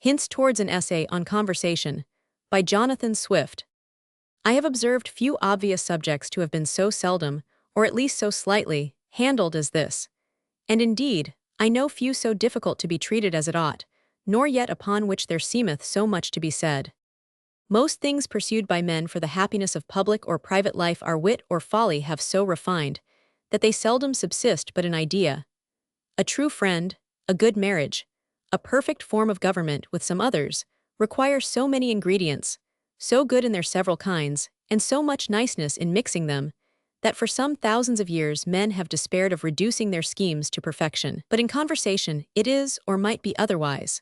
Hints Towards an Essay on Conversation by Jonathan Swift. I have observed few obvious subjects to have been so seldom, or at least so slightly, handled as this. And indeed, I know few so difficult to be treated as it ought, nor yet upon which there seemeth so much to be said. Most things pursued by men for the happiness of public or private life are wit or folly have so refined, that they seldom subsist but in idea. A true friend, a good marriage, a perfect form of government with some others, require so many ingredients, so good in their several kinds, and so much niceness in mixing them, that for some thousands of years men have despaired of reducing their schemes to perfection. But in conversation it is or might be otherwise.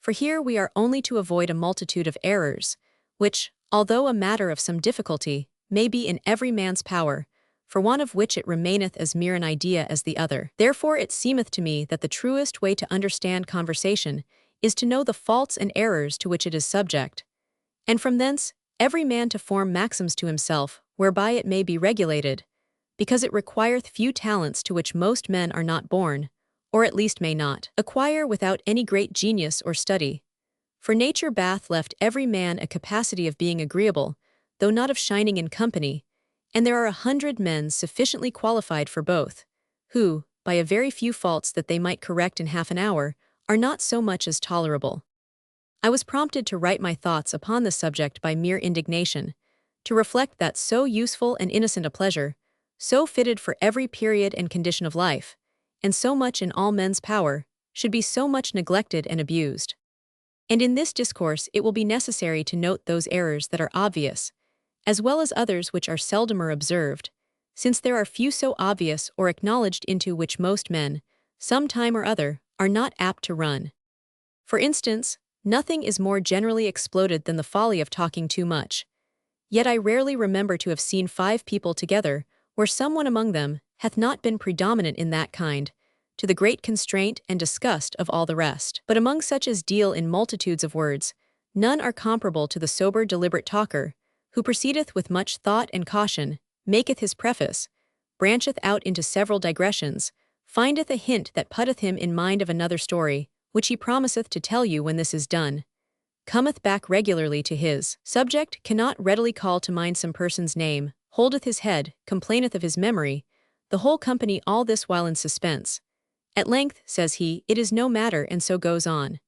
For here we are only to avoid a multitude of errors, which, although a matter of some difficulty, may be in every man's power, for one of which it remaineth as mere an idea as the other. Therefore it seemeth to me that the truest way to understand conversation is to know the faults and errors to which it is subject, and from thence every man to form maxims to himself, whereby it may be regulated, because it requireth few talents to which most men are not born, or at least may not acquire without any great genius or study. For nature bath left every man a capacity of being agreeable, though not of shining in company, and there are 100 men sufficiently qualified for both, who, by a very few faults that they might correct in half an hour, are not so much as tolerable. I was prompted to write my thoughts upon this subject by mere indignation, to reflect that so useful and innocent a pleasure, so fitted for every period and condition of life, and so much in all men's power, should be so much neglected and abused. And in this discourse it will be necessary to note those errors that are obvious, as well as others which are seldomer observed, since there are few so obvious or acknowledged into which most men, some time or other, are not apt to run. For instance, nothing is more generally exploded than the folly of talking too much. Yet I rarely remember to have seen 5 people together, where someone among them hath not been predominant in that kind, to the great constraint and disgust of all the rest. But among such as deal in multitudes of words, none are comparable to the sober deliberate talker, who proceedeth with much thought and caution, maketh his preface, brancheth out into several digressions, findeth a hint that putteth him in mind of another story, which he promiseth to tell you when this is done, cometh back regularly to his subject, cannot readily call to mind some person's name, holdeth his head, complaineth of his memory, the whole company all this while in suspense. At length, says he, it is no matter, and so goes on.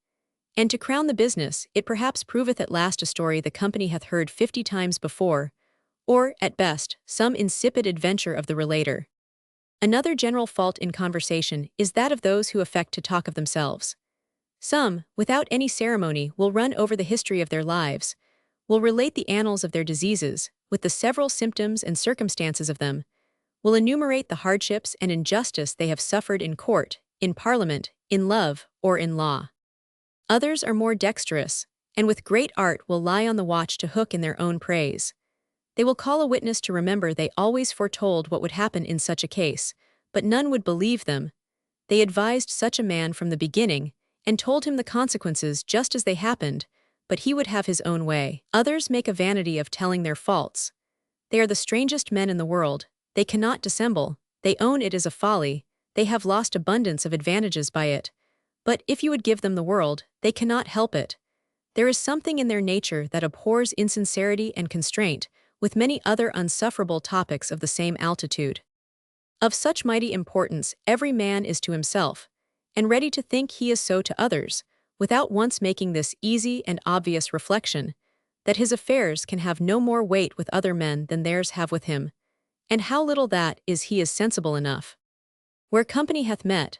And to crown the business, it perhaps proveth at last a story the company hath heard 50 times before, or, at best, some insipid adventure of the relater. Another general fault in conversation is that of those who affect to talk of themselves. Some, without any ceremony, will run over the history of their lives, will relate the annals of their diseases, with the several symptoms and circumstances of them, will enumerate the hardships and injustice they have suffered in court, in parliament, in love, or in law. Others are more dexterous, and with great art will lie on the watch to hook in their own praise. They will call a witness to remember they always foretold what would happen in such a case, but none would believe them. They advised such a man from the beginning, and told him the consequences just as they happened, but he would have his own way. Others make a vanity of telling their faults. They are the strangest men in the world, they cannot dissemble, they own it is a folly, they have lost abundance of advantages by it. But if you would give them the world, they cannot help it. There is something in their nature that abhors insincerity and constraint, with many other unsufferable topics of the same altitude. Of such mighty importance every man is to himself, and ready to think he is so to others, without once making this easy and obvious reflection, that his affairs can have no more weight with other men than theirs have with him, and how little that is he is sensible enough. Where company hath met,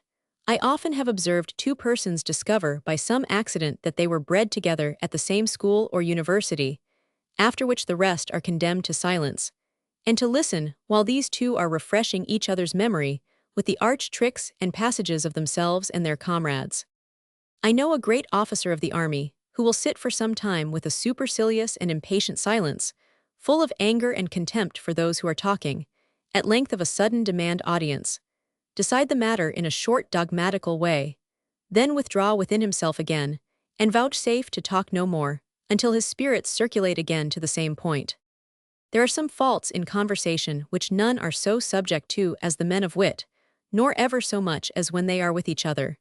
I often have observed 2 persons discover by some accident that they were bred together at the same school or university, after which the rest are condemned to silence, and to listen while these 2 are refreshing each other's memory with the arch tricks and passages of themselves and their comrades. I know a great officer of the army, who will sit for some time with a supercilious and impatient silence, full of anger and contempt for those who are talking, at length of a sudden demand audience, decide the matter in a short dogmatical way, then withdraw within himself again, and vouchsafe to talk no more, until his spirits circulate again to the same point. There are some faults in conversation which none are so subject to as the men of wit, nor ever so much as when they are with each other.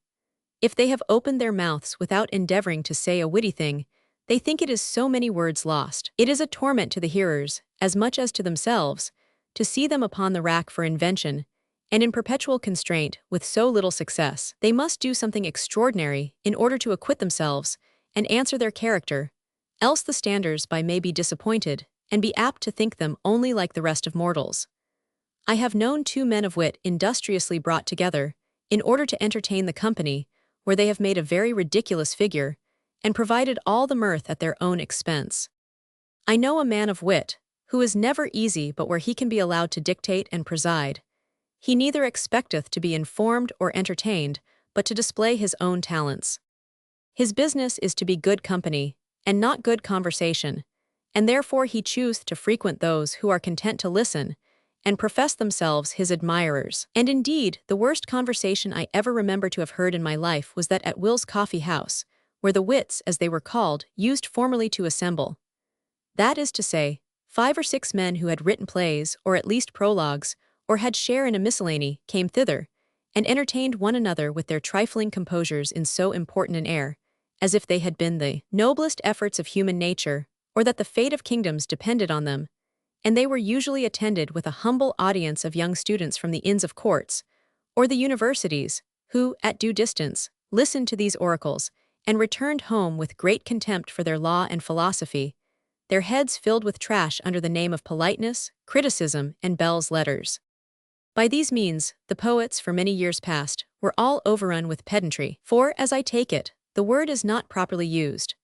If they have opened their mouths without endeavoring to say a witty thing, they think it is so many words lost. It is a torment to the hearers, as much as to themselves, to see them upon the rack for invention, and in perpetual constraint with so little success. They must do something extraordinary in order to acquit themselves and answer their character, else the standers-by may be disappointed, and be apt to think them only like the rest of mortals. I have known two men of wit industriously brought together, in order to entertain the company, where they have made a very ridiculous figure, and provided all the mirth at their own expense. I know a man of wit, who is never easy but where he can be allowed to dictate and preside. He neither expecteth to be informed or entertained, but to display his own talents. His business is to be good company, and not good conversation, and therefore he chooseth to frequent those who are content to listen, and profess themselves his admirers. And indeed, the worst conversation I ever remember to have heard in my life was that at Will's coffee house, where the wits, as they were called, used formerly to assemble. That is to say, 5 or 6 men who had written plays, or at least prologues, or had share in a miscellany, came thither, and entertained one another with their trifling composures in so important an air, as if they had been the noblest efforts of human nature, or that the fate of kingdoms depended on them, and they were usually attended with a humble audience of young students from the Inns of Courts, or the universities, who, at due distance, listened to these oracles, and returned home with great contempt for their law and philosophy, their heads filled with trash under the name of politeness, criticism, and belles letters. By these means, the poets, for many years past, were all overrun with pedantry, for, as I take it, the word is not properly used,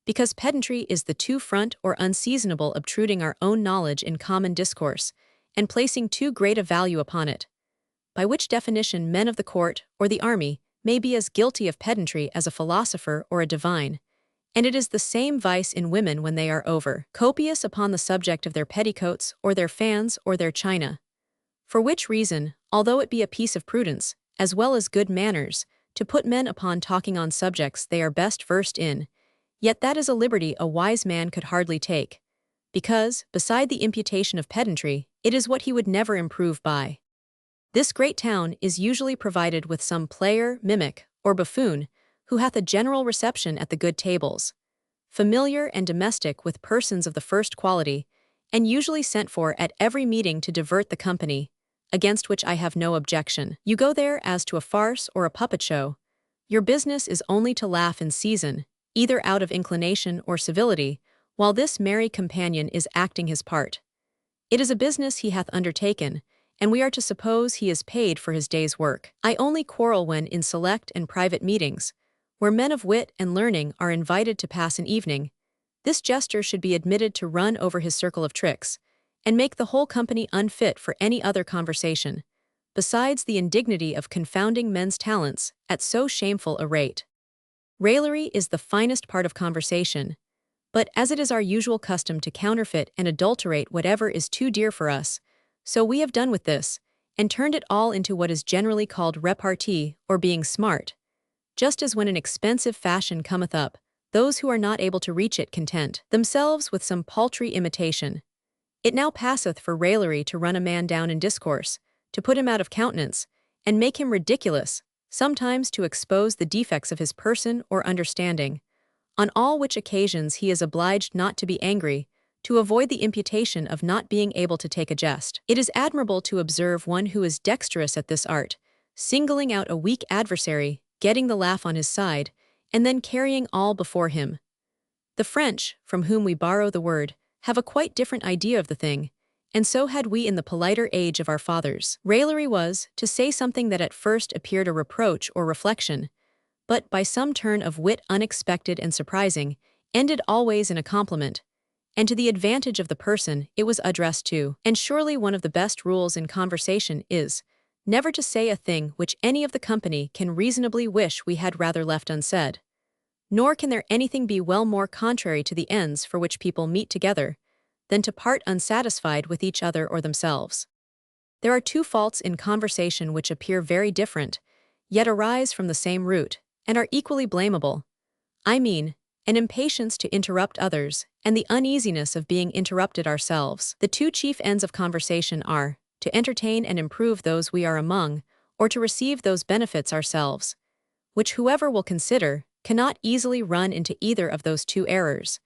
because pedantry is the too front or unseasonable obtruding our own knowledge in common discourse, and placing too great a value upon it, by which definition men of the court or the army may be as guilty of pedantry as a philosopher or a divine, and it is the same vice in women when they are over copious upon the subject of their petticoats or their fans or their china. For which reason, although it be a piece of prudence, as well as good manners, to put men upon talking on subjects they are best versed in, yet that is a liberty a wise man could hardly take, because, beside the imputation of pedantry, it is what he would never improve by. This great town is usually provided with some player, mimic, or buffoon, who hath a general reception at the good tables, familiar and domestic with persons of the first quality, and usually sent for at every meeting to divert the company, against which I have no objection. You go there as to a farce or a puppet show. Your business is only to laugh in season, either out of inclination or civility, while this merry companion is acting his part. It is a business he hath undertaken, and we are to suppose he is paid for his day's work. I only quarrel when in select and private meetings, where men of wit and learning are invited to pass an evening, this jester should be admitted to run over his circle of tricks, and make the whole company unfit for any other conversation, besides the indignity of confounding men's talents at so shameful a rate. Raillery is the finest part of conversation, but as it is our usual custom to counterfeit and adulterate whatever is too dear for us, so we have done with this, and turned it all into what is generally called repartee, or being smart, just as when an expensive fashion cometh up, those who are not able to reach it content themselves with some paltry imitation. It now passeth for raillery to run a man down in discourse, to put him out of countenance, and make him ridiculous, sometimes to expose the defects of his person or understanding, on all which occasions he is obliged not to be angry, to avoid the imputation of not being able to take a jest. It is admirable to observe one who is dexterous at this art, singling out a weak adversary, getting the laugh on his side, and then carrying all before him. The French, from whom we borrow the word, have a quite different idea of the thing, and so had we in the politer age of our fathers. Raillery was, to say something that at first appeared a reproach or reflection, but by some turn of wit unexpected and surprising, ended always in a compliment, and to the advantage of the person it was addressed to. And surely one of the best rules in conversation is, never to say a thing which any of the company can reasonably wish we had rather left unsaid. Nor can there anything be well more contrary to the ends for which people meet together, than to part unsatisfied with each other or themselves. There are two faults in conversation which appear very different, yet arise from the same root, and are equally blamable. I mean, an impatience to interrupt others, and the uneasiness of being interrupted ourselves. The two chief ends of conversation are, to entertain and improve those we are among, or to receive those benefits ourselves. which whoever will consider cannot easily run into either of those two errors.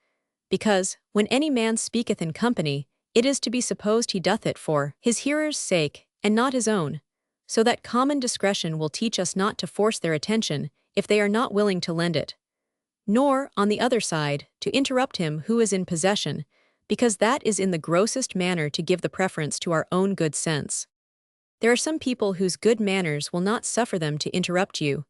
Because, when any man speaketh in company, it is to be supposed he doth it for his hearers' sake, and not his own, so that common discretion will teach us not to force their attention if they are not willing to lend it, nor, on the other side, to interrupt him who is in possession, because that is in the grossest manner to give the preference to our own good sense. There are some people whose good manners will not suffer them to interrupt you,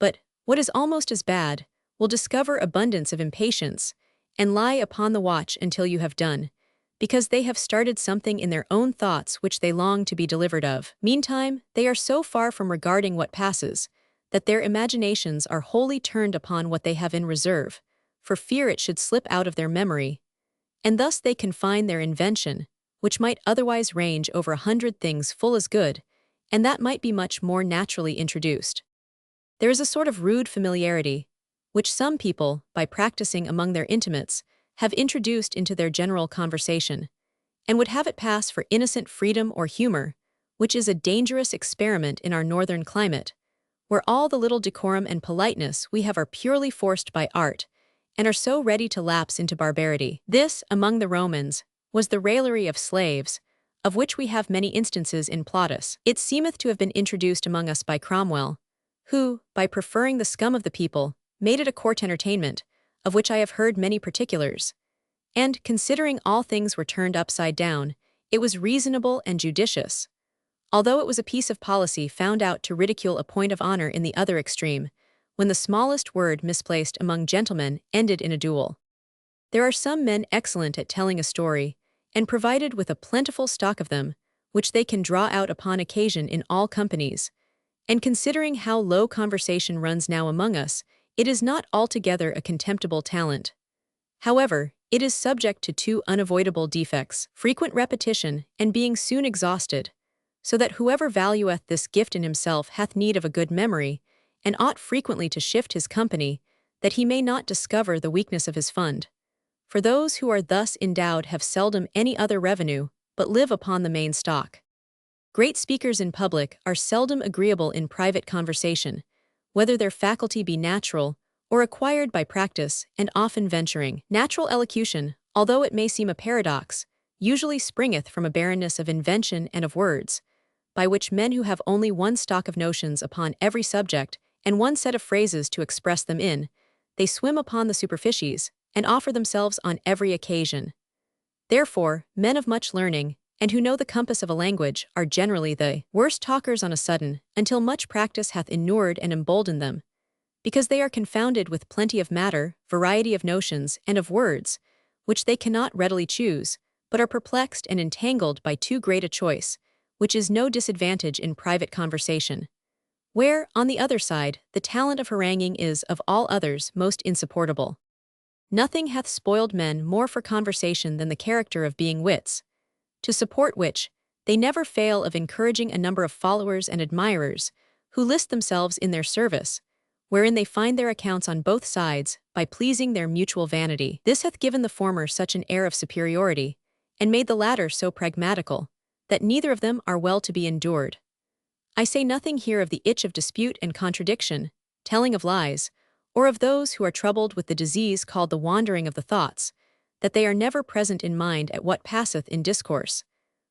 but, what is almost as bad, will discover abundance of impatience, and lie upon the watch until you have done, because they have started something in their own thoughts which they long to be delivered of. Meantime, they are so far from regarding what passes, that their imaginations are wholly turned upon what they have in reserve, for fear it should slip out of their memory, and thus they confine their invention, which might otherwise range over 100 things full as good, and that might be much more naturally introduced. There is a sort of rude familiarity, which some people, by practicing among their intimates, have introduced into their general conversation, and would have it pass for innocent freedom or humor, which is a dangerous experiment in our northern climate, where all the little decorum and politeness we have are purely forced by art, and are so ready to lapse into barbarity. This, among the Romans, was the raillery of slaves, of which we have many instances in Plautus. It seemeth to have been introduced among us by Cromwell, who, by preferring the scum of the people, made it a court entertainment, of which I have heard many particulars. And, considering all things were turned upside down, it was reasonable and judicious, although it was a piece of policy found out to ridicule a point of honor in the other extreme, when the smallest word misplaced among gentlemen ended in a duel. There are some men excellent at telling a story, and provided with a plentiful stock of them, which they can draw out upon occasion in all companies, and considering how low conversation runs now among us, it is not altogether a contemptible talent. However, it is subject to two unavoidable defects: frequent repetition, and being soon exhausted, so that whoever valueth this gift in himself hath need of a good memory, and ought frequently to shift his company, that he may not discover the weakness of his fund. For those who are thus endowed have seldom any other revenue, but live upon the main stock. Great speakers in public are seldom agreeable in private conversation, whether their faculty be natural or acquired by practice, and often venturing. Natural elocution, although it may seem a paradox, usually springeth from a barrenness of invention and of words, by which men who have only one stock of notions upon every subject, and one set of phrases to express them in, they swim upon the superficies, and offer themselves on every occasion. Therefore, men of much learning, and who know the compass of a language, are generally the worst talkers on a sudden, until much practice hath inured and emboldened them, because they are confounded with plenty of matter, variety of notions, and of words, which they cannot readily choose, but are perplexed and entangled by too great a choice, which is no disadvantage in private conversation, where, on the other side, the talent of haranguing is, of all others, most insupportable. Nothing hath spoiled men more for conversation than the character of being wits, to support which, they never fail of encouraging a number of followers and admirers, who list themselves in their service, wherein they find their accounts on both sides, by pleasing their mutual vanity. This hath given the former such an air of superiority, and made the latter so pragmatical, that neither of them are well to be endured. I say nothing here of the itch of dispute and contradiction, telling of lies, or of those who are troubled with the disease called the wandering of the thoughts, that they are never present in mind at what passeth in discourse.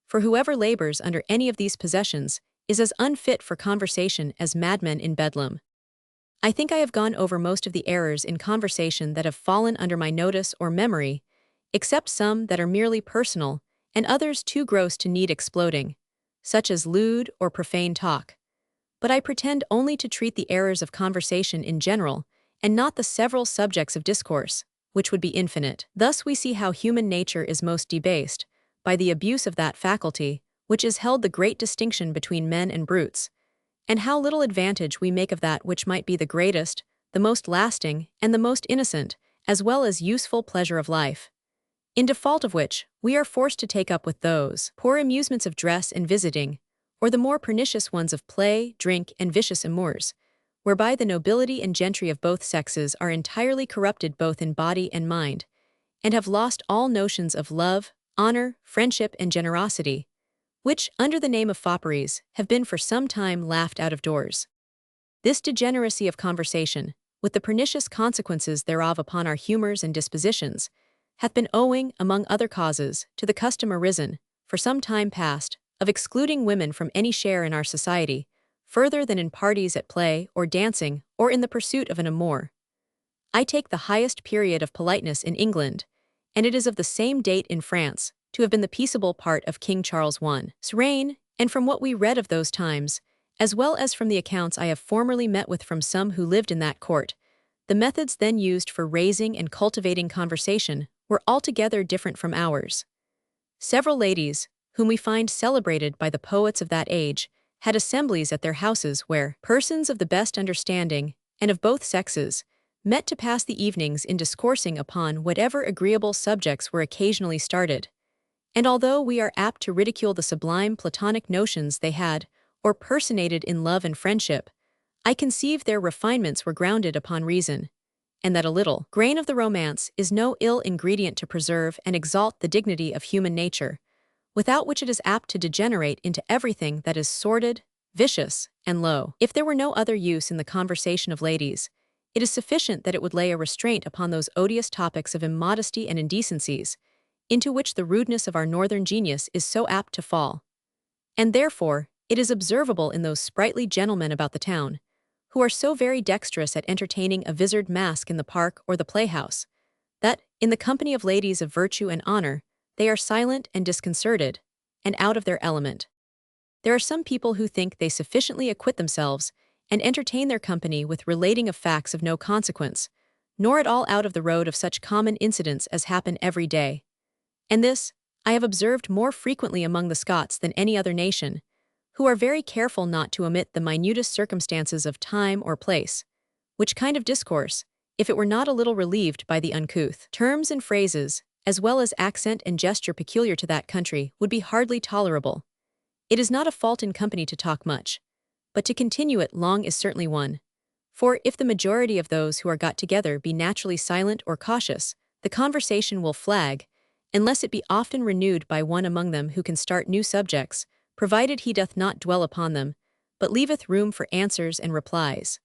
For whoever labors under any of these possessions is as unfit for conversation as madmen in Bedlam. I think I have gone over most of the errors in conversation that have fallen under my notice or memory, except some that are merely personal, and others too gross to need exploding, such as lewd or profane talk. But I pretend only to treat the errors of conversation in general, and not the several subjects of discourse, which would be infinite. Thus we see how human nature is most debased, by the abuse of that faculty, which is held the great distinction between men and brutes, and how little advantage we make of that which might be the greatest, the most lasting, and the most innocent, as well as useful pleasure of life. In default of which, we are forced to take up with those poor amusements of dress and visiting, or the more pernicious ones of play, drink, and vicious amours, whereby the nobility and gentry of both sexes are entirely corrupted both in body and mind, and have lost all notions of love, honor, friendship, and generosity, which, under the name of fopperies, have been for some time laughed out of doors. This degeneracy of conversation, with the pernicious consequences thereof upon our humours and dispositions, hath been owing, among other causes, to the custom arisen, for some time past, of excluding women from any share in our society, further than in parties at play or dancing or in the pursuit of an amour. I take the highest period of politeness in England, and it is of the same date in France, to have been the peaceable part of King Charles I's reign, and from what we read of those times, as well as from the accounts I have formerly met with from some who lived in that court, the methods then used for raising and cultivating conversation were altogether different from ours. Several ladies, whom we find celebrated by the poets of that age, had assemblies at their houses where persons of the best understanding, and of both sexes, met to pass the evenings in discoursing upon whatever agreeable subjects were occasionally started. And although we are apt to ridicule the sublime Platonic notions they had, or personated in love and friendship, I conceive their refinements were grounded upon reason, and that a little grain of the romance is no ill ingredient to preserve and exalt the dignity of human nature, without which it is apt to degenerate into everything that is sordid, vicious, and low. If there were no other use in the conversation of ladies, it is sufficient that it would lay a restraint upon those odious topics of immodesty and indecencies, into which the rudeness of our northern genius is so apt to fall. And therefore, it is observable in those sprightly gentlemen about the town, who are so very dexterous at entertaining a vizard mask in the park or the playhouse, that, in the company of ladies of virtue and honor, they are silent and disconcerted, and out of their element. There are some people who think they sufficiently acquit themselves and entertain their company with relating of facts of no consequence, nor at all out of the road of such common incidents as happen every day. And this I have observed more frequently among the Scots than any other nation, who are very careful not to omit the minutest circumstances of time or place, which kind of discourse, if it were not a little relieved by the uncouth terms and phrases, as well as accent and gesture peculiar to that country, would be hardly tolerable. It is not a fault in company to talk much, but to continue it long is certainly one. For if the majority of those who are got together be naturally silent or cautious, the conversation will flag, unless it be often renewed by one among them who can start new subjects, provided he doth not dwell upon them, but leaveth room for answers and replies.